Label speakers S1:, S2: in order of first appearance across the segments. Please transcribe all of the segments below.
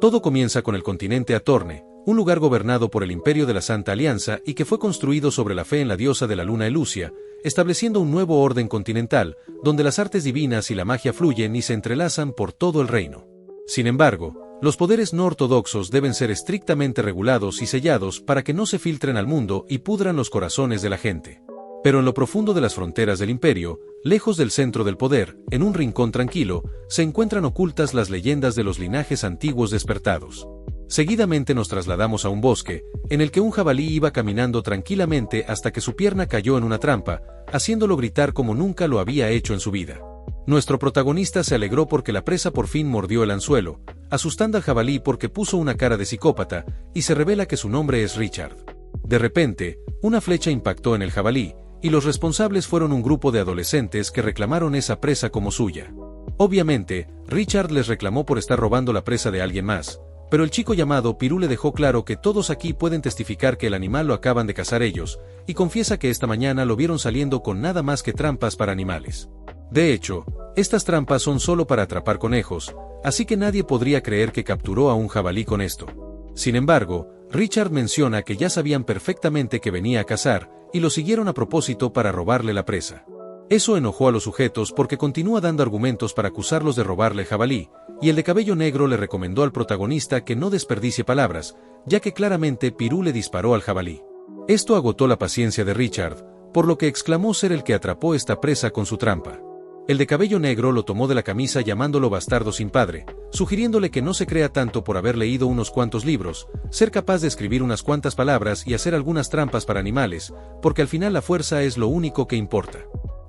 S1: Todo comienza con el continente Atorne, un lugar gobernado por el Imperio de la Santa Alianza y que fue construido sobre la fe en la diosa de la luna Elucia, estableciendo un nuevo orden continental, donde las artes divinas y la magia fluyen y se entrelazan por todo el reino. Sin embargo, los poderes no ortodoxos deben ser estrictamente regulados y sellados para que no se filtren al mundo y pudran los corazones de la gente. Pero en lo profundo de las fronteras del imperio, lejos del centro del poder, en un rincón tranquilo, se encuentran ocultas las leyendas de los linajes antiguos despertados. Seguidamente nos trasladamos a un bosque, en el que un jabalí iba caminando tranquilamente hasta que su pierna cayó en una trampa, haciéndolo gritar como nunca lo había hecho en su vida. Nuestro protagonista se alegró porque la presa por fin mordió el anzuelo, asustando al jabalí porque puso una cara de psicópata, y se revela que su nombre es Richard. De repente, una flecha impactó en el jabalí, y los responsables fueron un grupo de adolescentes que reclamaron esa presa como suya. Obviamente, Richard les reclamó por estar robando la presa de alguien más, pero el chico llamado Pirú le dejó claro que todos aquí pueden testificar que el animal lo acaban de cazar ellos, y confiesa que esta mañana lo vieron saliendo con nada más que trampas para animales. De hecho, estas trampas son solo para atrapar conejos, así que nadie podría creer que capturó a un jabalí con esto. Sin embargo, Richard menciona que ya sabían perfectamente que venía a cazar, y lo siguieron a propósito para robarle la presa. Eso enojó a los sujetos porque continúa dando argumentos para acusarlos de robarle el jabalí, y el de cabello negro le recomendó al protagonista que no desperdicie palabras, ya que claramente Pirú le disparó al jabalí. Esto agotó la paciencia de Richard, por lo que exclamó ser el que atrapó esta presa con su trampa. El de cabello negro lo tomó de la camisa llamándolo bastardo sin padre, sugiriéndole que no se crea tanto por haber leído unos cuantos libros, ser capaz de escribir unas cuantas palabras y hacer algunas trampas para animales, porque al final la fuerza es lo único que importa.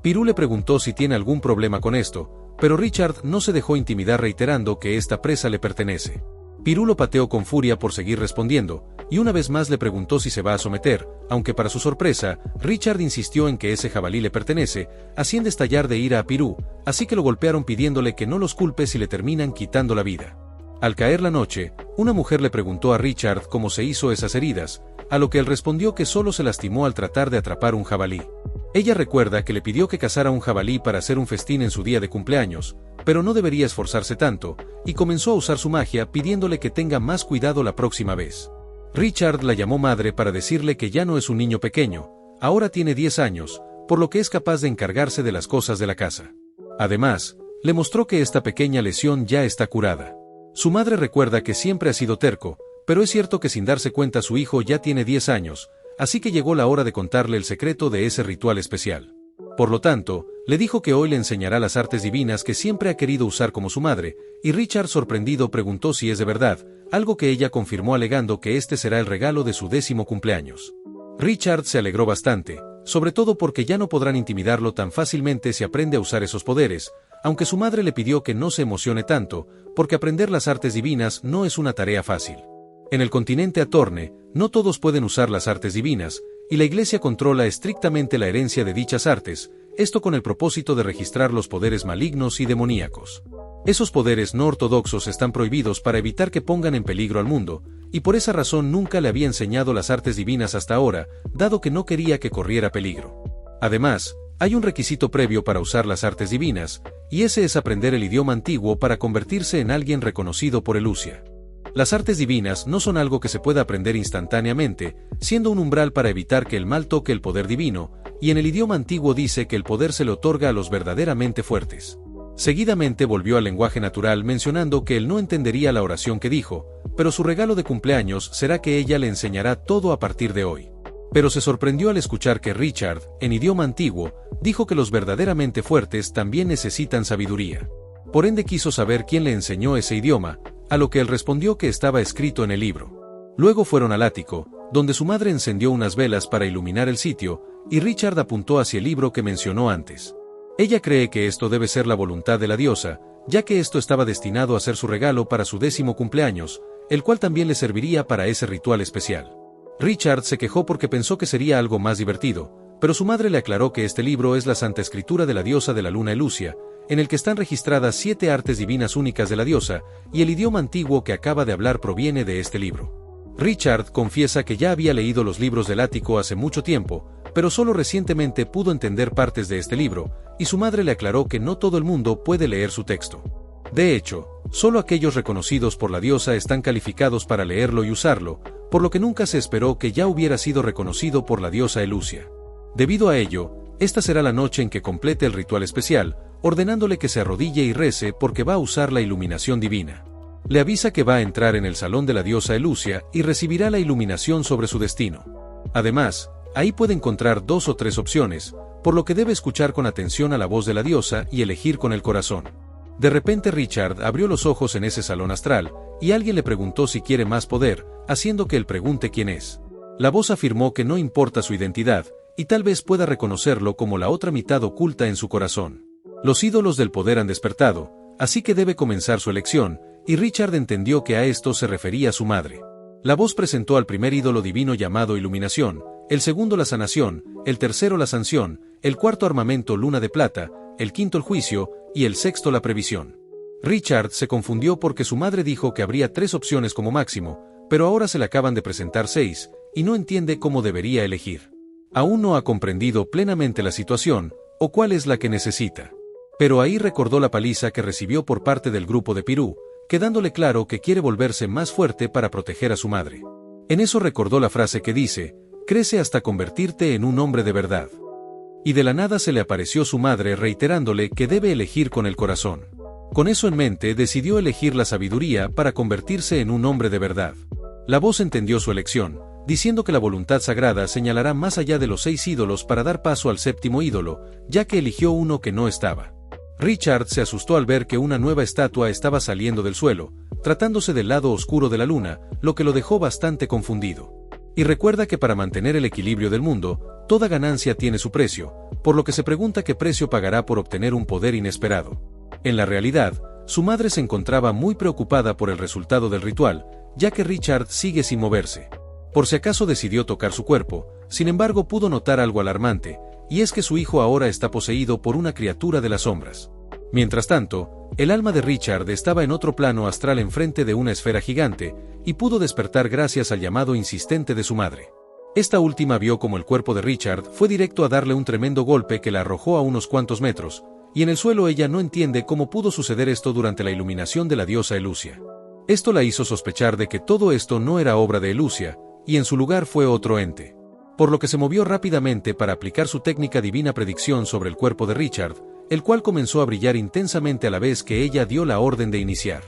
S1: Pirú le preguntó si tiene algún problema con esto, pero Richard no se dejó intimidar reiterando que esta presa le pertenece. Pirú lo pateó con furia por seguir respondiendo, y una vez más le preguntó si se va a someter, aunque para su sorpresa, Richard insistió en que ese jabalí le pertenece, haciendo estallar de ira a Pirú, así que lo golpearon pidiéndole que no los culpe si le terminan quitando la vida. Al caer la noche, una mujer le preguntó a Richard cómo se hizo esas heridas, a lo que él respondió que solo se lastimó al tratar de atrapar un jabalí. Ella recuerda que le pidió que cazara un jabalí para hacer un festín en su día de cumpleaños, pero no debería esforzarse tanto, y comenzó a usar su magia pidiéndole que tenga más cuidado la próxima vez. Richard la llamó madre para decirle que ya no es un niño pequeño, ahora tiene 10 años, por lo que es capaz de encargarse de las cosas de la casa. Además, le mostró que esta pequeña lesión ya está curada. Su madre recuerda que siempre ha sido terco, pero es cierto que sin darse cuenta su hijo ya tiene 10 años, así que llegó la hora de contarle el secreto de ese ritual especial. Por lo tanto, le dijo que hoy le enseñará las artes divinas que siempre ha querido usar como su madre, y Richard sorprendido preguntó si es de verdad, algo que ella confirmó alegando que este será el regalo de su 10º cumpleaños. Richard se alegró bastante, sobre todo porque ya no podrán intimidarlo tan fácilmente si aprende a usar esos poderes, aunque su madre le pidió que no se emocione tanto, porque aprender las artes divinas no es una tarea fácil. En el continente Atorne, no todos pueden usar las artes divinas, y la Iglesia controla estrictamente la herencia de dichas artes, esto con el propósito de registrar los poderes malignos y demoníacos. Esos poderes no ortodoxos están prohibidos para evitar que pongan en peligro al mundo, y por esa razón nunca le había enseñado las artes divinas hasta ahora, dado que no quería que corriera peligro. Además, hay un requisito previo para usar las artes divinas, y ese es aprender el idioma antiguo para convertirse en alguien reconocido por Elucia. Las artes divinas no son algo que se pueda aprender instantáneamente, siendo un umbral para evitar que el mal toque el poder divino, y en el idioma antiguo dice que el poder se le otorga a los verdaderamente fuertes. Seguidamente volvió al lenguaje natural mencionando que él no entendería la oración que dijo, pero su regalo de cumpleaños será que ella le enseñará todo a partir de hoy. Pero se sorprendió al escuchar que Richard, en idioma antiguo, dijo que los verdaderamente fuertes también necesitan sabiduría. Por ende quiso saber quién le enseñó ese idioma, a lo que él respondió que estaba escrito en el libro. Luego fueron al ático, donde su madre encendió unas velas para iluminar el sitio, y Richard apuntó hacia el libro que mencionó antes. Ella cree que esto debe ser la voluntad de la diosa, ya que esto estaba destinado a ser su regalo para su 10º cumpleaños, el cual también le serviría para ese ritual especial. Richard se quejó porque pensó que sería algo más divertido, pero su madre le aclaró que este libro es la Santa Escritura de la diosa de la luna Elucia, en el que están registradas 7 artes divinas únicas de la diosa, y el idioma antiguo que acaba de hablar proviene de este libro. Richard confiesa que ya había leído los libros del ático hace mucho tiempo, pero solo recientemente pudo entender partes de este libro, y su madre le aclaró que no todo el mundo puede leer su texto. De hecho, solo aquellos reconocidos por la diosa están calificados para leerlo y usarlo, por lo que nunca se esperó que ya hubiera sido reconocido por la diosa Elucia. Debido a ello, esta será la noche en que complete el ritual especial, ordenándole que se arrodille y rece porque va a usar la iluminación divina. Le avisa que va a entrar en el salón de la diosa Elucia y recibirá la iluminación sobre su destino. Además, ahí puede encontrar 2 o 3 opciones, por lo que debe escuchar con atención a la voz de la diosa y elegir con el corazón. De repente Richard abrió los ojos en ese salón astral, y alguien le preguntó si quiere más poder, haciendo que él pregunte quién es. La voz afirmó que no importa su identidad, y tal vez pueda reconocerlo como la otra mitad oculta en su corazón. Los ídolos del poder han despertado, así que debe comenzar su elección, y Richard entendió que a esto se refería su madre. La voz presentó al primer ídolo divino llamado Iluminación, el segundo la sanación, el tercero la sanción, el cuarto armamento Luna de Plata, el quinto el juicio, y el sexto la previsión. Richard se confundió porque su madre dijo que habría 3 opciones como máximo, pero ahora se le acaban de presentar 6, y no entiende cómo debería elegir. Aún no ha comprendido plenamente la situación, o cuál es la que necesita. Pero ahí recordó la paliza que recibió por parte del grupo de Pirú, quedándole claro que quiere volverse más fuerte para proteger a su madre. En eso recordó la frase que dice, crece hasta convertirte en un hombre de verdad. Y de la nada se le apareció su madre reiterándole que debe elegir con el corazón. Con eso en mente decidió elegir la sabiduría para convertirse en un hombre de verdad. La voz entendió su elección, diciendo que la voluntad sagrada señalará más allá de los 6 ídolos para dar paso al 7º ídolo, ya que eligió uno que no estaba. Richard se asustó al ver que una nueva estatua estaba saliendo del suelo, tratándose del lado oscuro de la luna, lo que lo dejó bastante confundido. Y recuerda que para mantener el equilibrio del mundo, toda ganancia tiene su precio, por lo que se pregunta qué precio pagará por obtener un poder inesperado. En la realidad, su madre se encontraba muy preocupada por el resultado del ritual, ya que Richard sigue sin moverse. Por si acaso decidió tocar su cuerpo, sin embargo pudo notar algo alarmante, y es que su hijo ahora está poseído por una criatura de las sombras. Mientras tanto, el alma de Richard estaba en otro plano astral enfrente de una esfera gigante, y pudo despertar gracias al llamado insistente de su madre. Esta última vio como el cuerpo de Richard fue directo a darle un tremendo golpe que la arrojó a unos cuantos metros, y en el suelo ella no entiende cómo pudo suceder esto durante la iluminación de la diosa Elucia. Esto la hizo sospechar de que todo esto no era obra de Elucia, y en su lugar fue otro ente. Por lo que se movió rápidamente para aplicar su técnica divina predicción sobre el cuerpo de Richard, el cual comenzó a brillar intensamente a la vez que ella dio la orden de iniciar.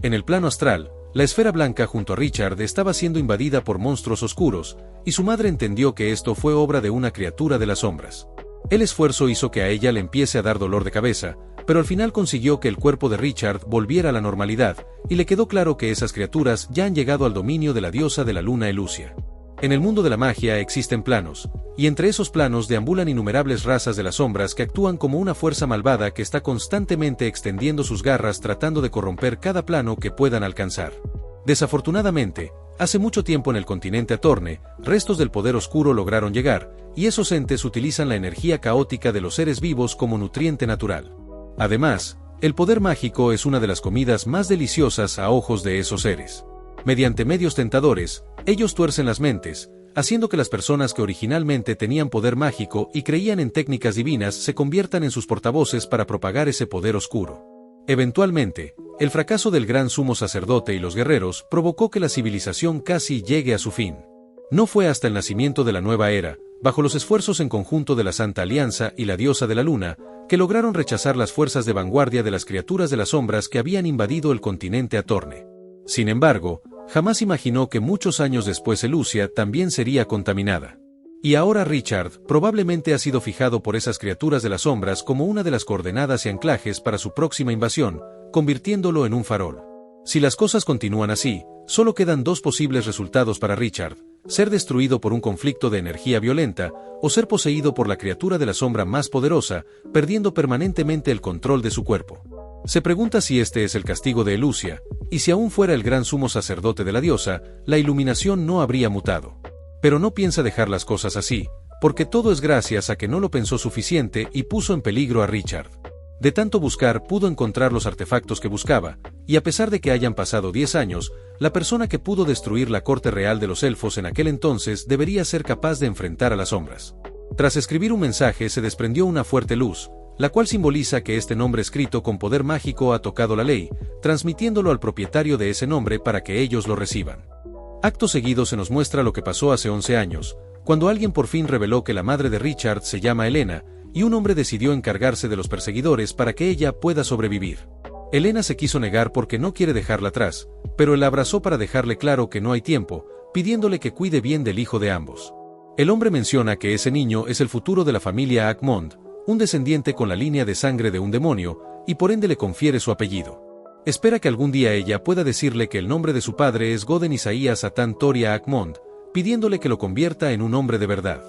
S1: En el plano astral, la esfera blanca junto a Richard estaba siendo invadida por monstruos oscuros, y su madre entendió que esto fue obra de una criatura de las sombras. El esfuerzo hizo que a ella le empiece a dar dolor de cabeza, pero al final consiguió que el cuerpo de Richard volviera a la normalidad, y le quedó claro que esas criaturas ya han llegado al dominio de la diosa de la luna Elucia. En el mundo de la magia existen planos, y entre esos planos deambulan innumerables razas de las sombras que actúan como una fuerza malvada que está constantemente extendiendo sus garras tratando de corromper cada plano que puedan alcanzar. Desafortunadamente, hace mucho tiempo en el continente Atorne, restos del poder oscuro lograron llegar, y esos entes utilizan la energía caótica de los seres vivos como nutriente natural. Además, el poder mágico es una de las comidas más deliciosas a ojos de esos seres. Mediante medios tentadores, ellos tuercen las mentes, haciendo que las personas que originalmente tenían poder mágico y creían en técnicas divinas se conviertan en sus portavoces para propagar ese poder oscuro. Eventualmente, el fracaso del gran sumo sacerdote y los guerreros provocó que la civilización casi llegue a su fin. No fue hasta el nacimiento de la nueva era, bajo los esfuerzos en conjunto de la Santa Alianza y la diosa de la luna, que lograron rechazar las fuerzas de vanguardia de las criaturas de las sombras que habían invadido el continente Atorne. Sin embargo, jamás imaginó que muchos años después Elucia también sería contaminada. Y ahora Richard probablemente ha sido fijado por esas criaturas de las sombras como una de las coordenadas y anclajes para su próxima invasión, convirtiéndolo en un farol. Si las cosas continúan así, solo quedan 2 posibles resultados para Richard: ser destruido por un conflicto de energía violenta, o ser poseído por la criatura de la sombra más poderosa, perdiendo permanentemente el control de su cuerpo. Se pregunta si este es el castigo de Elucia, y si aún fuera el gran sumo sacerdote de la diosa, la iluminación no habría mutado. Pero no piensa dejar las cosas así, porque todo es gracias a que no lo pensó suficiente y puso en peligro a Richard. De tanto buscar pudo encontrar los artefactos que buscaba, y a pesar de que hayan pasado 10 años, la persona que pudo destruir la corte real de los elfos en aquel entonces debería ser capaz de enfrentar a las sombras. Tras escribir un mensaje se desprendió una fuerte luz, la cual simboliza que este nombre escrito con poder mágico ha tocado la ley, transmitiéndolo al propietario de ese nombre para que ellos lo reciban. Acto seguido se nos muestra lo que pasó hace 11 años, cuando alguien por fin reveló que la madre de Richard se llama Elena, y un hombre decidió encargarse de los perseguidores para que ella pueda sobrevivir. Elena se quiso negar porque no quiere dejarla atrás, pero él la abrazó para dejarle claro que no hay tiempo, pidiéndole que cuide bien del hijo de ambos. El hombre menciona que ese niño es el futuro de la familia Ackmond, un descendiente con la línea de sangre de un demonio, y por ende le confiere su apellido. Espera que algún día ella pueda decirle que el nombre de su padre es Goden Isaías Satan Toria Ackmond, pidiéndole que lo convierta en un hombre de verdad.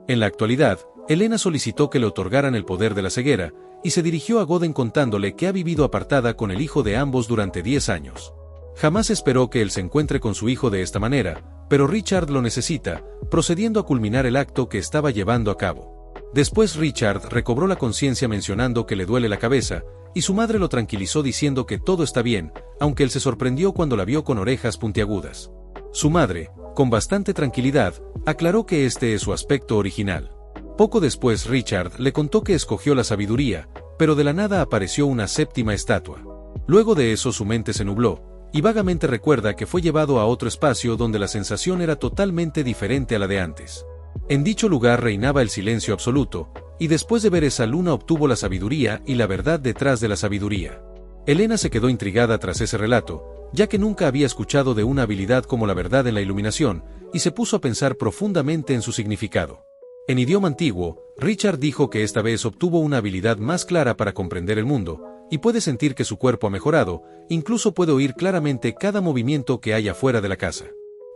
S1: En la actualidad, Elena solicitó que le otorgaran el poder de la ceguera, y se dirigió a Goden contándole que ha vivido apartada con el hijo de ambos durante 10 años. Jamás esperó que él se encuentre con su hijo de esta manera, pero Richard lo necesita, procediendo a culminar el acto que estaba llevando a cabo. Después Richard recobró la conciencia mencionando que le duele la cabeza, y su madre lo tranquilizó diciendo que todo está bien, aunque él se sorprendió cuando la vio con orejas puntiagudas. Su madre, con bastante tranquilidad, aclaró que este es su aspecto original. Poco después Richard le contó que escogió la sabiduría, pero de la nada apareció una séptima estatua. Luego de eso su mente se nubló, y vagamente recuerda que fue llevado a otro espacio donde la sensación era totalmente diferente a la de antes. En dicho lugar reinaba el silencio absoluto, y después de ver esa luna obtuvo la sabiduría y la verdad detrás de la sabiduría. Elena se quedó intrigada tras ese relato, ya que nunca había escuchado de una habilidad como la verdad en la iluminación, y se puso a pensar profundamente en su significado. En idioma antiguo, Richard dijo que esta vez obtuvo una habilidad más clara para comprender el mundo, y puede sentir que su cuerpo ha mejorado, incluso puede oír claramente cada movimiento que hay afuera de la casa.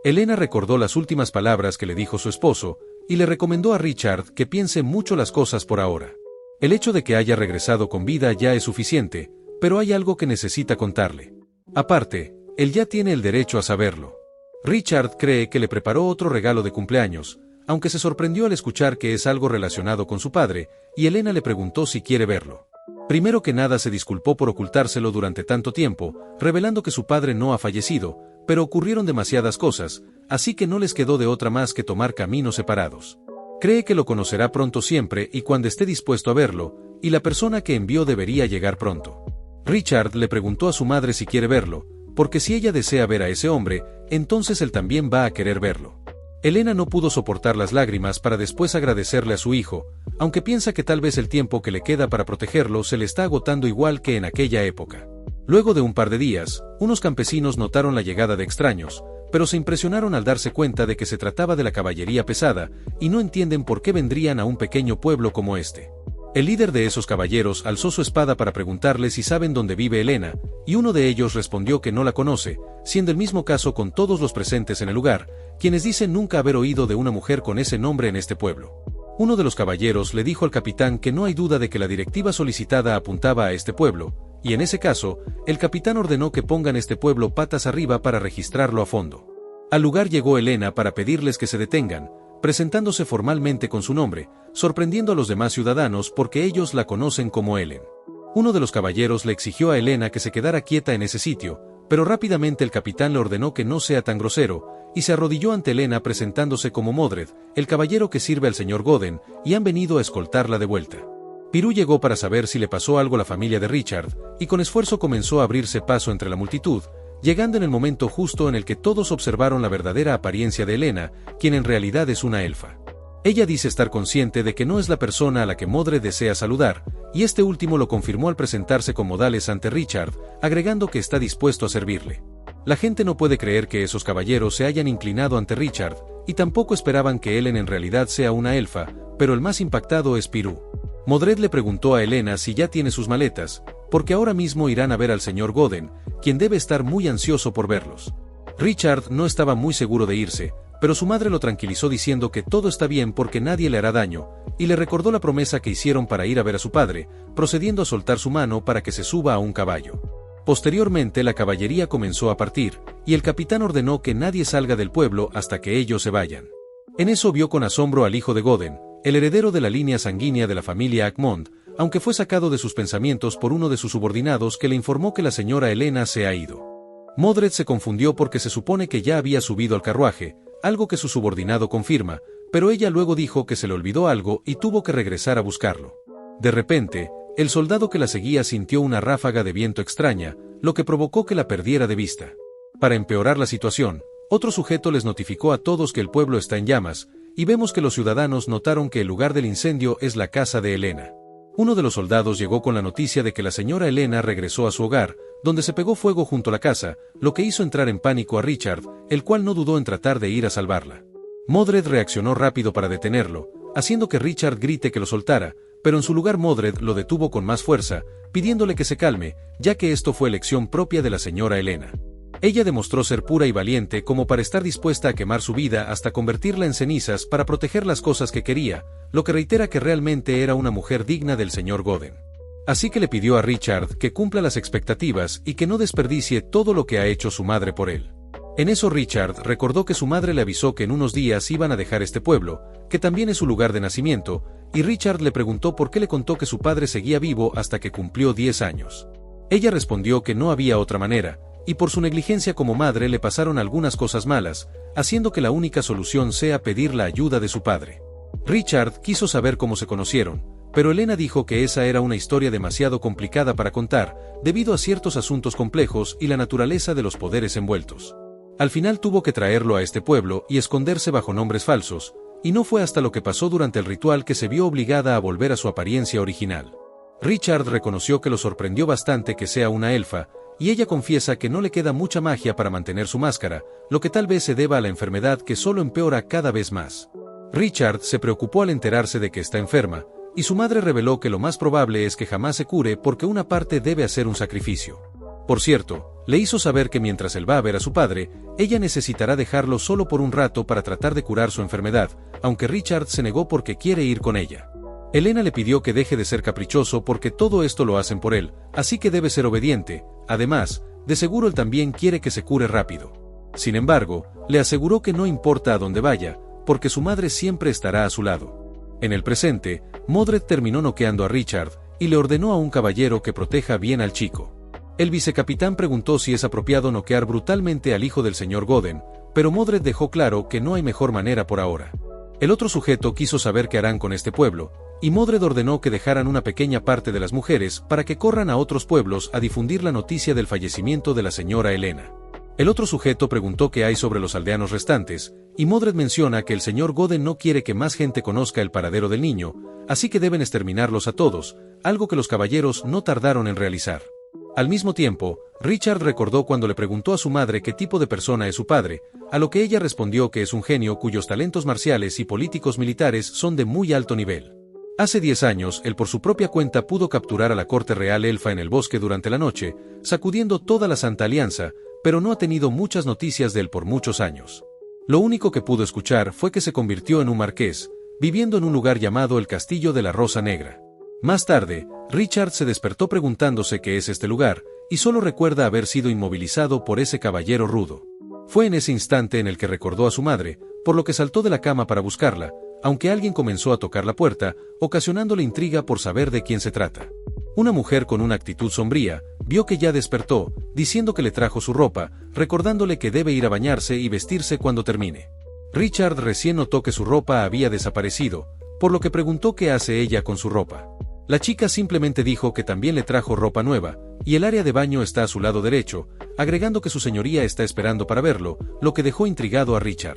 S1: Elena recordó las últimas palabras que le dijo su esposo, y le recomendó a Richard que piense mucho las cosas por ahora. El hecho de que haya regresado con vida ya es suficiente, pero hay algo que necesita contarle. Aparte, él ya tiene el derecho a saberlo. Richard cree que le preparó otro regalo de cumpleaños, aunque se sorprendió al escuchar que es algo relacionado con su padre, y Elena le preguntó si quiere verlo. Primero que nada se disculpó por ocultárselo durante tanto tiempo, revelando que su padre no ha fallecido, pero ocurrieron demasiadas cosas, así que no les quedó de otra más que tomar caminos separados. Cree que lo conocerá pronto siempre y cuando esté dispuesto a verlo, y la persona que envió debería llegar pronto. Richard le preguntó a su madre si quiere verlo, porque si ella desea ver a ese hombre, entonces él también va a querer verlo. Elena no pudo soportar las lágrimas para después agradecerle a su hijo, aunque piensa que tal vez el tiempo que le queda para protegerlo se le está agotando igual que en aquella época. Luego de un par de días, unos campesinos notaron la llegada de extraños, pero se impresionaron al darse cuenta de que se trataba de la caballería pesada, y no entienden por qué vendrían a un pequeño pueblo como este. El líder de esos caballeros alzó su espada para preguntarle si saben dónde vive Elena, y uno de ellos respondió que no la conoce, siendo el mismo caso con todos los presentes en el lugar, quienes dicen nunca haber oído de una mujer con ese nombre en este pueblo. Uno de los caballeros le dijo al capitán que no hay duda de que la directiva solicitada apuntaba a este pueblo, y en ese caso, el capitán ordenó que pongan este pueblo patas arriba para registrarlo a fondo. Al lugar llegó Elena para pedirles que se detengan, presentándose formalmente con su nombre, sorprendiendo a los demás ciudadanos porque ellos la conocen como Ellen. Uno de los caballeros le exigió a Elena que se quedara quieta en ese sitio, pero rápidamente el capitán le ordenó que no sea tan grosero, y se arrodilló ante Elena presentándose como Modred, el caballero que sirve al señor Goden, y han venido a escoltarla de vuelta. Pirú llegó para saber si le pasó algo a la familia de Richard, y con esfuerzo comenzó a abrirse paso entre la multitud, llegando en el momento justo en el que todos observaron la verdadera apariencia de Elena, quien en realidad es una elfa. Ella dice estar consciente de que no es la persona a la que Modred desea saludar, y este último lo confirmó al presentarse con modales ante Richard, agregando que está dispuesto a servirle. La gente no puede creer que esos caballeros se hayan inclinado ante Richard, y tampoco esperaban que Ellen en realidad sea una elfa, pero el más impactado es Pirú. Modred le preguntó a Elena si ya tiene sus maletas, porque ahora mismo irán a ver al señor Goden, quien debe estar muy ansioso por verlos. Richard no estaba muy seguro de irse, pero su madre lo tranquilizó diciendo que todo está bien porque nadie le hará daño, y le recordó la promesa que hicieron para ir a ver a su padre, procediendo a soltar su mano para que se suba a un caballo. Posteriormente la caballería comenzó a partir, y el capitán ordenó que nadie salga del pueblo hasta que ellos se vayan. En eso vio con asombro al hijo de Goden, el heredero de la línea sanguínea de la familia Ackmond, aunque fue sacado de sus pensamientos por uno de sus subordinados que le informó que la señora Elena se ha ido. Modred se confundió porque se supone que ya había subido al carruaje, algo que su subordinado confirma, pero ella luego dijo que se le olvidó algo y tuvo que regresar a buscarlo. De repente, El soldado que la seguía sintió una ráfaga de viento extraña, lo que provocó que la perdiera de vista. Para empeorar la situación, otro sujeto les notificó a todos que el pueblo está en llamas, y vemos que los ciudadanos notaron que el lugar del incendio es la casa de Elena. Uno de los soldados llegó con la noticia de que la señora Elena regresó a su hogar, donde se pegó fuego junto a la casa, lo que hizo entrar en pánico a Richard, el cual no dudó en tratar de ir a salvarla. Modred reaccionó rápido para detenerlo, haciendo que Richard grite que lo soltara, pero en su lugar Modred lo detuvo con más fuerza, pidiéndole que se calme, ya que esto fue elección propia de la señora Elena. Ella demostró ser pura y valiente como para estar dispuesta a quemar su vida hasta convertirla en cenizas para proteger las cosas que quería, lo que reitera que realmente era una mujer digna del señor Godden. Así que le pidió a Richard que cumpla las expectativas y que no desperdicie todo lo que ha hecho su madre por él. En eso Richard recordó que su madre le avisó que en unos días iban a dejar este pueblo, que también es su lugar de nacimiento, y Richard le preguntó por qué le contó que su padre seguía vivo hasta que cumplió 10 años. Ella respondió que no había otra manera, y por su negligencia como madre le pasaron algunas cosas malas, haciendo que la única solución sea pedir la ayuda de su padre. Richard quiso saber cómo se conocieron, pero Elena dijo que esa era una historia demasiado complicada para contar, debido a ciertos asuntos complejos y la naturaleza de los poderes envueltos. Al final tuvo que traerlo a este pueblo y esconderse bajo nombres falsos, y no fue hasta lo que pasó durante el ritual que se vio obligada a volver a su apariencia original. Richard reconoció que lo sorprendió bastante que sea una elfa, y ella confiesa que no le queda mucha magia para mantener su máscara, lo que tal vez se deba a la enfermedad que solo empeora cada vez más. Richard se preocupó al enterarse de que está enferma, y su madre reveló que lo más probable es que jamás se cure porque una parte debe hacer un sacrificio. Por cierto, le hizo saber que mientras él va a ver a su padre, ella necesitará dejarlo solo por un rato para tratar de curar su enfermedad, aunque Richard se negó porque quiere ir con ella. Elena le pidió que deje de ser caprichoso porque todo esto lo hacen por él, así que debe ser obediente. Además, de seguro él también quiere que se cure rápido. Sin embargo, le aseguró que no importa a dónde vaya, porque su madre siempre estará a su lado. En el presente, Modred terminó noqueando a Richard, y le ordenó a un caballero que proteja bien al chico. El vicecapitán preguntó si es apropiado noquear brutalmente al hijo del señor Godden, pero Modred dejó claro que no hay mejor manera por ahora. El otro sujeto quiso saber qué harán con este pueblo, y Modred ordenó que dejaran una pequeña parte de las mujeres para que corran a otros pueblos a difundir la noticia del fallecimiento de la señora Elena. El otro sujeto preguntó qué hay sobre los aldeanos restantes, y Modred menciona que el señor Godden no quiere que más gente conozca el paradero del niño, así que deben exterminarlos a todos, algo que los caballeros no tardaron en realizar. Al mismo tiempo, Richard recordó cuando le preguntó a su madre qué tipo de persona es su padre, a lo que ella respondió que es un genio cuyos talentos marciales y políticos militares son de muy alto nivel. Hace 10 años, él por su propia cuenta pudo capturar a la corte real elfa en el bosque durante la noche, sacudiendo toda la Santa Alianza, pero no ha tenido muchas noticias de él por muchos años. Lo único que pudo escuchar fue que se convirtió en un marqués, viviendo en un lugar llamado el Castillo de la Rosa Negra. Más tarde, Richard se despertó preguntándose qué es este lugar, y solo recuerda haber sido inmovilizado por ese caballero rudo. Fue en ese instante en el que recordó a su madre, por lo que saltó de la cama para buscarla, aunque alguien comenzó a tocar la puerta, ocasionándole intriga por saber de quién se trata. Una mujer con una actitud sombría, vio que ya despertó, diciendo que le trajo su ropa, recordándole que debe ir a bañarse y vestirse cuando termine. Richard recién notó que su ropa había desaparecido, por lo que preguntó qué hace ella con su ropa. La chica simplemente dijo que también le trajo ropa nueva, y el área de baño está a su lado derecho, agregando que su señoría está esperando para verlo, lo que dejó intrigado a Richard.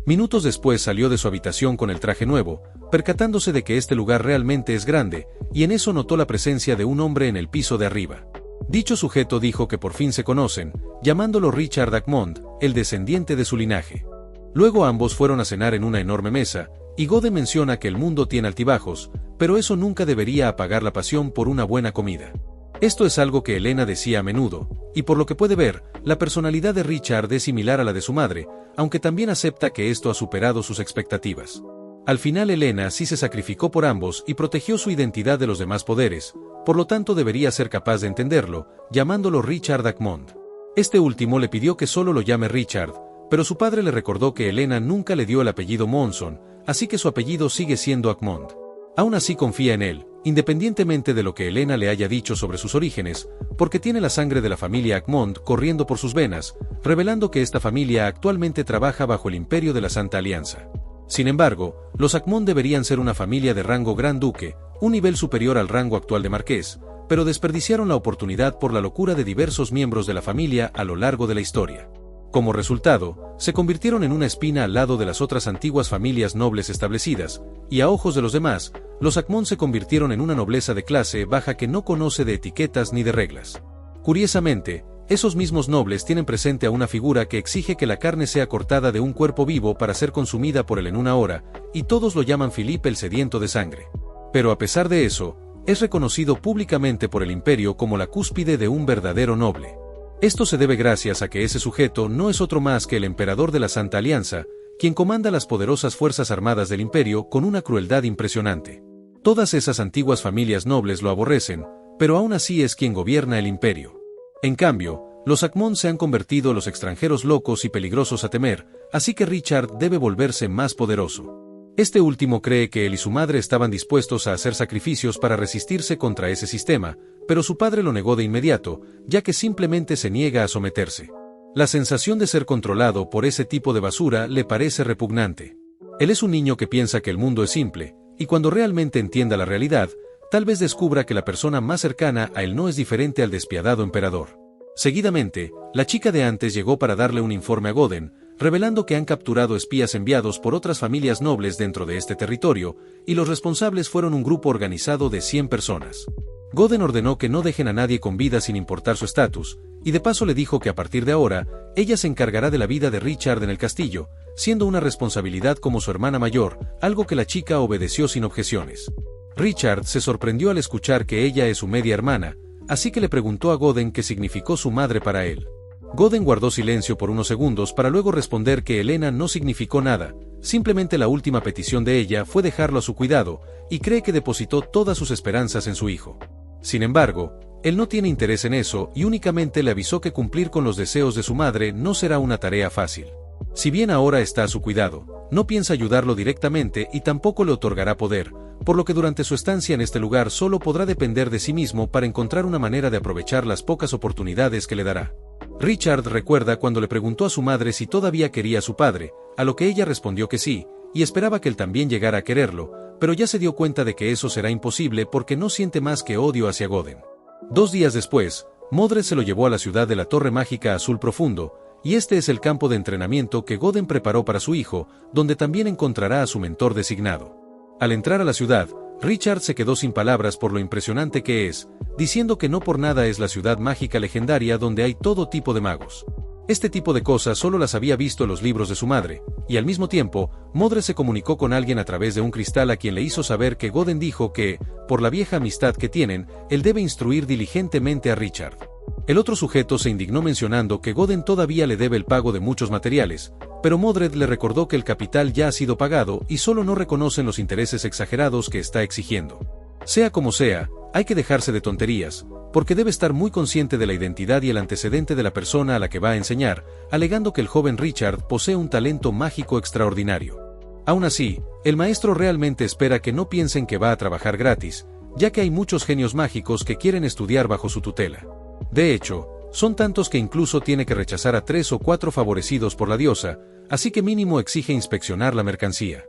S1: Minutos después salió de su habitación con el traje nuevo, percatándose de que este lugar realmente es grande, y en eso notó la presencia de un hombre en el piso de arriba. Dicho sujeto dijo que por fin se conocen, llamándolo Richard Acmond, el descendiente de su linaje. Luego ambos fueron a cenar en una enorme mesa, y Godden menciona que el mundo tiene altibajos, pero eso nunca debería apagar la pasión por una buena comida. Esto es algo que Elena decía a menudo, y por lo que puede ver, la personalidad de Richard es similar a la de su madre, aunque también acepta que esto ha superado sus expectativas. Al final Elena sí se sacrificó por ambos y protegió su identidad de los demás poderes, por lo tanto debería ser capaz de entenderlo, llamándolo Richard Acmond. Este último le pidió que solo lo llame Richard, pero su padre le recordó que Elena nunca le dio el apellido Monson, así que su apellido sigue siendo Acmond. Aún así confía en él, independientemente de lo que Elena le haya dicho sobre sus orígenes, porque tiene la sangre de la familia Acmond corriendo por sus venas, revelando que esta familia actualmente trabaja bajo el imperio de la Santa Alianza. Sin embargo, los Acmón deberían ser una familia de rango Gran Duque, un nivel superior al rango actual de Marqués, pero desperdiciaron la oportunidad por la locura de diversos miembros de la familia a lo largo de la historia. Como resultado, se convirtieron en una espina al lado de las otras antiguas familias nobles establecidas, y a ojos de los demás, los Acmón se convirtieron en una nobleza de clase baja que no conoce de etiquetas ni de reglas. Curiosamente, esos mismos nobles tienen presente a una figura que exige que la carne sea cortada de un cuerpo vivo para ser consumida por él en una hora, y todos lo llaman Filipe el sediento de sangre. Pero a pesar de eso, es reconocido públicamente por el imperio como la cúspide de un verdadero noble. Esto se debe gracias a que ese sujeto no es otro más que el emperador de la Santa Alianza, quien comanda las poderosas fuerzas armadas del imperio con una crueldad impresionante. Todas esas antiguas familias nobles lo aborrecen, pero aún así es quien gobierna el imperio. En cambio, los Acmón se han convertido los extranjeros locos y peligrosos a temer, así que Richard debe volverse más poderoso. Este último cree que él y su madre estaban dispuestos a hacer sacrificios para resistirse contra ese sistema, pero su padre lo negó de inmediato, ya que simplemente se niega a someterse. La sensación de ser controlado por ese tipo de basura le parece repugnante. Él es un niño que piensa que el mundo es simple, y cuando realmente entienda la realidad, tal vez descubra que la persona más cercana a él no es diferente al despiadado emperador. Seguidamente, la chica de antes llegó para darle un informe a Goden, revelando que han capturado espías enviados por otras familias nobles dentro de este territorio, y los responsables fueron un grupo organizado de 100 personas. Goden ordenó que no dejen a nadie con vida sin importar su estatus, y de paso le dijo que a partir de ahora, ella se encargará de la vida de Richard en el castillo, siendo una responsabilidad como su hermana mayor, algo que la chica obedeció sin objeciones. Richard se sorprendió al escuchar que ella es su media hermana, así que le preguntó a Goden qué significó su madre para él. Goden guardó silencio por unos segundos para luego responder que Helena no significó nada, simplemente la última petición de ella fue dejarlo a su cuidado, y cree que depositó todas sus esperanzas en su hijo. Sin embargo, él no tiene interés en eso y únicamente le avisó que cumplir con los deseos de su madre no será una tarea fácil. Si bien ahora está a su cuidado, no piensa ayudarlo directamente y tampoco le otorgará poder, por lo que durante su estancia en este lugar solo podrá depender de sí mismo para encontrar una manera de aprovechar las pocas oportunidades que le dará. Richard recuerda cuando le preguntó a su madre si todavía quería a su padre, a lo que ella respondió que sí, y esperaba que él también llegara a quererlo, pero ya se dio cuenta de que eso será imposible porque no siente más que odio hacia Goden. 2 días después, Modred se lo llevó a la ciudad de la Torre Mágica Azul Profundo, y este es el campo de entrenamiento que Goden preparó para su hijo, donde también encontrará a su mentor designado. Al entrar a la ciudad, Richard se quedó sin palabras por lo impresionante que es, diciendo que no por nada es la ciudad mágica legendaria donde hay todo tipo de magos. Este tipo de cosas solo las había visto en los libros de su madre, y al mismo tiempo, Modred se comunicó con alguien a través de un cristal a quien le hizo saber que Goden dijo que, por la vieja amistad que tienen, él debe instruir diligentemente a Richard. El otro sujeto se indignó mencionando que Goden todavía le debe el pago de muchos materiales, pero Modred le recordó que el capital ya ha sido pagado y solo no reconocen los intereses exagerados que está exigiendo. Sea como sea, hay que dejarse de tonterías, porque debe estar muy consciente de la identidad y el antecedente de la persona a la que va a enseñar, alegando que el joven Richard posee un talento mágico extraordinario. Aún así, el maestro realmente espera que no piensen que va a trabajar gratis, ya que hay muchos genios mágicos que quieren estudiar bajo su tutela. De hecho, son tantos que incluso tiene que rechazar a 3 o 4 favorecidos por la diosa, así que mínimo exige inspeccionar la mercancía.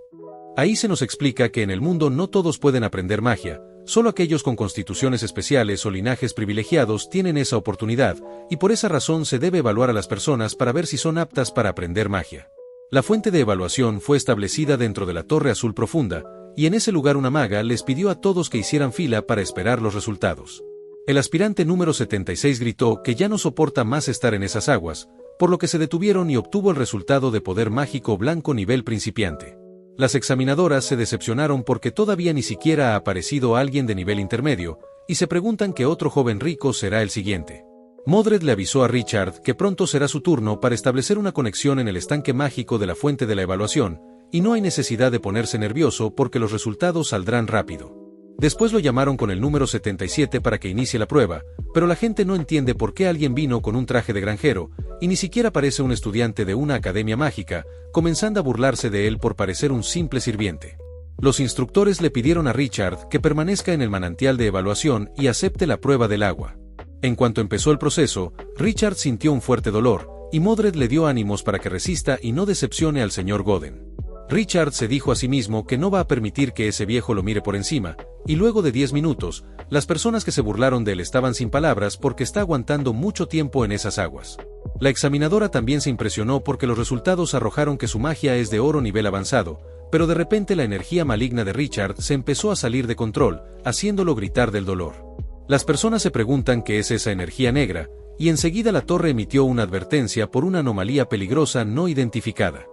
S1: Ahí se nos explica que en el mundo no todos pueden aprender magia, solo aquellos con constituciones especiales o linajes privilegiados tienen esa oportunidad, y por esa razón se debe evaluar a las personas para ver si son aptas para aprender magia. La fuente de evaluación fue establecida dentro de la Torre Azul Profunda, y en ese lugar una maga les pidió a todos que hicieran fila para esperar los resultados. El aspirante número 76 gritó que ya no soporta más estar en esas aguas, por lo que se detuvieron y obtuvo el resultado de poder mágico blanco nivel principiante. Las examinadoras se decepcionaron porque todavía ni siquiera ha aparecido alguien de nivel intermedio, y se preguntan qué otro joven rico será el siguiente. Modred le avisó a Richard que pronto será su turno para establecer una conexión en el estanque mágico de la fuente de la evaluación, y no hay necesidad de ponerse nervioso porque los resultados saldrán rápido. Después lo llamaron con el número 77 para que inicie la prueba, pero la gente no entiende por qué alguien vino con un traje de granjero, y ni siquiera parece un estudiante de una academia mágica, comenzando a burlarse de él por parecer un simple sirviente. Los instructores le pidieron a Richard que permanezca en el manantial de evaluación y acepte la prueba del agua. En cuanto empezó el proceso, Richard sintió un fuerte dolor, y Modred le dio ánimos para que resista y no decepcione al señor Goden. Richard se dijo a sí mismo que no va a permitir que ese viejo lo mire por encima, y luego de 10 minutos, las personas que se burlaron de él estaban sin palabras porque está aguantando mucho tiempo en esas aguas. La examinadora también se impresionó porque los resultados arrojaron que su magia es de oro nivel avanzado, pero de repente la energía maligna de Richard se empezó a salir de control, haciéndolo gritar del dolor. Las personas se preguntan qué es esa energía negra, y enseguida la torre emitió una advertencia por una anomalía peligrosa no identificada.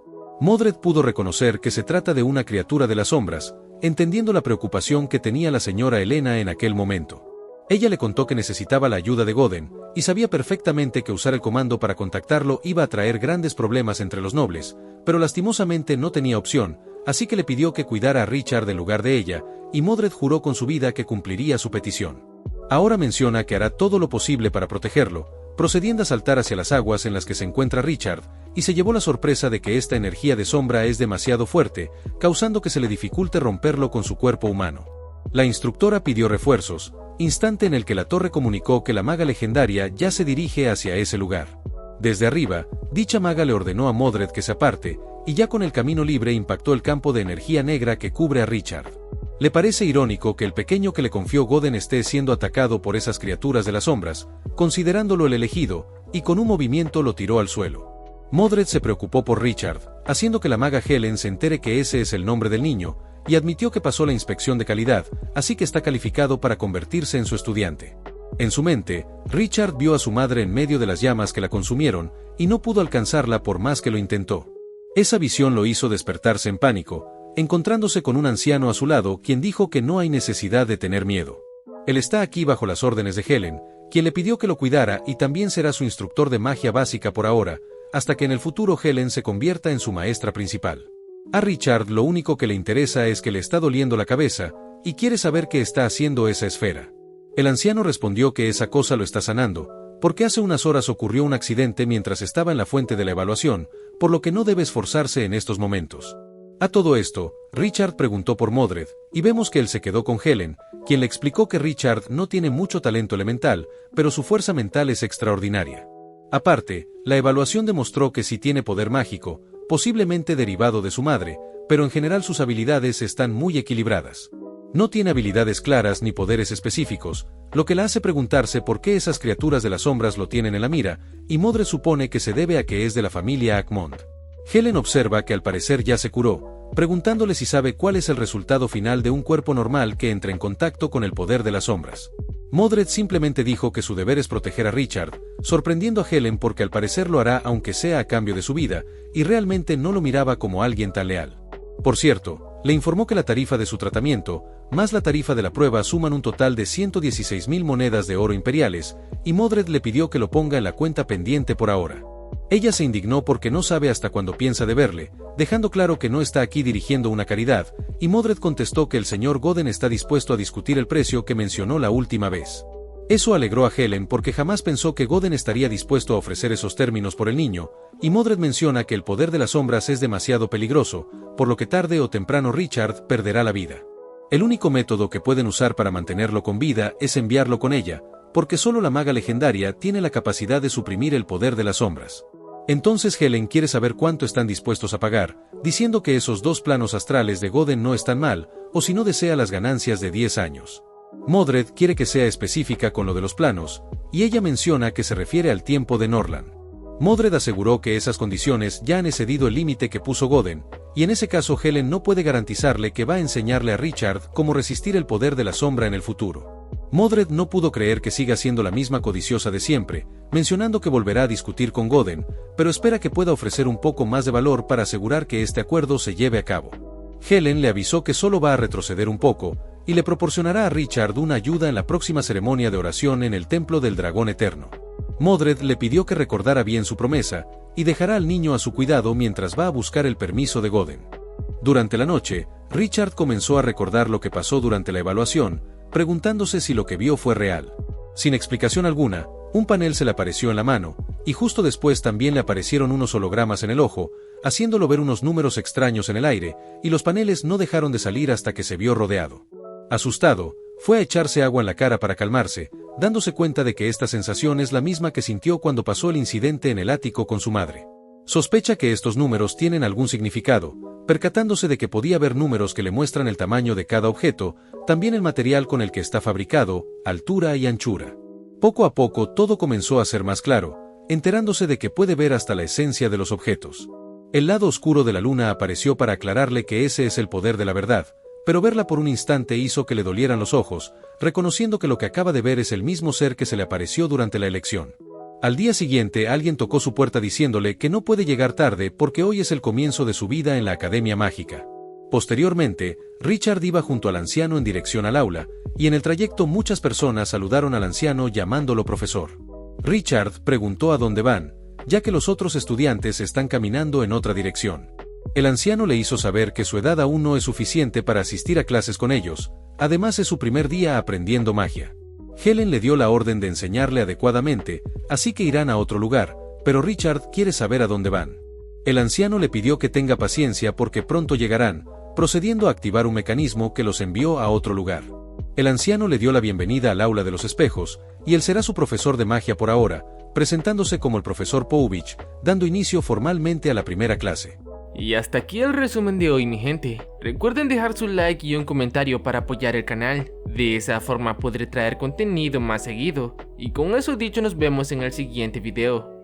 S1: Modred pudo reconocer que se trata de una criatura de las sombras, entendiendo la preocupación que tenía la señora Elena en aquel momento. Ella le contó que necesitaba la ayuda de Goden, y sabía perfectamente que usar el comando para contactarlo iba a traer grandes problemas entre los nobles, pero lastimosamente no tenía opción, así que le pidió que cuidara a Richard en lugar de ella, y Modred juró con su vida que cumpliría su petición. Ahora menciona que hará todo lo posible para protegerlo, procediendo a saltar hacia las aguas en las que se encuentra Richard, y se llevó la sorpresa de que esta energía de sombra es demasiado fuerte, causando que se le dificulte romperlo con su cuerpo humano. La instructora pidió refuerzos, instante en el que la torre comunicó que la maga legendaria ya se dirige hacia ese lugar. Desde arriba, dicha maga le ordenó a Modred que se aparte, y ya con el camino libre impactó el campo de energía negra que cubre a Richard. Le parece irónico que el pequeño que le confió Goden esté siendo atacado por esas criaturas de las sombras, considerándolo el elegido, y con un movimiento lo tiró al suelo. Modred se preocupó por Richard, haciendo que la maga Helen se entere que ese es el nombre del niño, y admitió que pasó la inspección de calidad, así que está calificado para convertirse en su estudiante. En su mente, Richard vio a su madre en medio de las llamas que la consumieron, y no pudo alcanzarla por más que lo intentó. Esa visión lo hizo despertarse en pánico, encontrándose con un anciano a su lado quien dijo que no hay necesidad de tener miedo. Él está aquí bajo las órdenes de Helen, quien le pidió que lo cuidara y también será su instructor de magia básica por ahora, hasta que en el futuro Helen se convierta en su maestra principal. A Richard lo único que le interesa es que le está doliendo la cabeza, y quiere saber qué está haciendo esa esfera. El anciano respondió que esa cosa lo está sanando, porque hace unas horas ocurrió un accidente mientras estaba en la fuente de la evaluación, por lo que no debe esforzarse en estos momentos. A todo esto, Richard preguntó por Modred, y vemos que él se quedó con Helen, quien le explicó que Richard no tiene mucho talento elemental, pero su fuerza mental es extraordinaria. Aparte, la evaluación demostró que sí tiene poder mágico, posiblemente derivado de su madre, pero en general sus habilidades están muy equilibradas. No tiene habilidades claras ni poderes específicos, lo que la hace preguntarse por qué esas criaturas de las sombras lo tienen en la mira, y Modred supone que se debe a que es de la familia Akmond. Helen observa que al parecer ya se curó, preguntándole si sabe cuál es el resultado final de un cuerpo normal que entre en contacto con el poder de las sombras. Modred simplemente dijo que su deber es proteger a Richard, sorprendiendo a Helen porque al parecer lo hará aunque sea a cambio de su vida, y realmente no lo miraba como alguien tan leal. Por cierto, le informó que la tarifa de su tratamiento, más la tarifa de la prueba suman un total de 116.000 monedas de oro imperiales, y Modred le pidió que lo ponga en la cuenta pendiente por ahora. Ella se indignó porque no sabe hasta cuándo piensa deberle, dejando claro que no está aquí dirigiendo una caridad, y Modred contestó que el señor Goden está dispuesto a discutir el precio que mencionó la última vez. Eso alegró a Helen porque jamás pensó que Goden estaría dispuesto a ofrecer esos términos por el niño, y Modred menciona que el poder de las sombras es demasiado peligroso, por lo que tarde o temprano Richard perderá la vida. El único método que pueden usar para mantenerlo con vida es enviarlo con ella, porque solo la maga legendaria tiene la capacidad de suprimir el poder de las sombras. Entonces Helen quiere saber cuánto están dispuestos a pagar, diciendo que esos 2 planos astrales de Goden no están mal, o si no desea las ganancias de 10 años. Modred quiere que sea específica con lo de los planos, y ella menciona que se refiere al tiempo de Norland. Modred aseguró que esas condiciones ya han excedido el límite que puso Goden, y en ese caso Helen no puede garantizarle que va a enseñarle a Richard cómo resistir el poder de la sombra en el futuro. Modred no pudo creer que siga siendo la misma codiciosa de siempre, mencionando que volverá a discutir con Goden, pero espera que pueda ofrecer un poco más de valor para asegurar que este acuerdo se lleve a cabo. Helen le avisó que solo va a retroceder un poco, y le proporcionará a Richard una ayuda en la próxima ceremonia de oración en el Templo del Dragón Eterno. Modred le pidió que recordara bien su promesa, y dejará al niño a su cuidado mientras va a buscar el permiso de Goden. Durante la noche, Richard comenzó a recordar lo que pasó durante la evaluación, preguntándose si lo que vio fue real. Sin explicación alguna, un panel se le apareció en la mano, y justo después también le aparecieron unos hologramas en el ojo, haciéndolo ver unos números extraños en el aire, y los paneles no dejaron de salir hasta que se vio rodeado. Asustado, fue a echarse agua en la cara para calmarse, dándose cuenta de que esta sensación es la misma que sintió cuando pasó el incidente en el ático con su madre. Sospecha que estos números tienen algún significado, percatándose de que podía ver números que le muestran el tamaño de cada objeto, también el material con el que está fabricado, altura y anchura. Poco a poco todo comenzó a ser más claro, enterándose de que puede ver hasta la esencia de los objetos. El lado oscuro de la luna apareció para aclararle que ese es el poder de la verdad, pero verla por un instante hizo que le dolieran los ojos, reconociendo que lo que acaba de ver es el mismo ser que se le apareció durante la elección. Al día siguiente alguien tocó su puerta diciéndole que no puede llegar tarde porque hoy es el comienzo de su vida en la Academia Mágica. Posteriormente, Richard iba junto al anciano en dirección al aula, y en el trayecto muchas personas saludaron al anciano llamándolo profesor. Richard preguntó a dónde van, ya que los otros estudiantes están caminando en otra dirección. El anciano le hizo saber que su edad aún no es suficiente para asistir a clases con ellos, además es su primer día aprendiendo magia. Helen le dio la orden de enseñarle adecuadamente, así que irán a otro lugar, pero Richard quiere saber a dónde van. El anciano le pidió que tenga paciencia porque pronto llegarán, procediendo a activar un mecanismo que los envió a otro lugar. El anciano le dio la bienvenida al aula de los espejos, y él será su profesor de magia por ahora, presentándose como el profesor Povich, dando inicio formalmente a la primera clase.
S2: Y hasta aquí el resumen de hoy, mi gente. Recuerden dejar su like y un comentario para apoyar el canal. De esa forma podré traer contenido más seguido. Y con eso dicho, nos vemos en el siguiente video.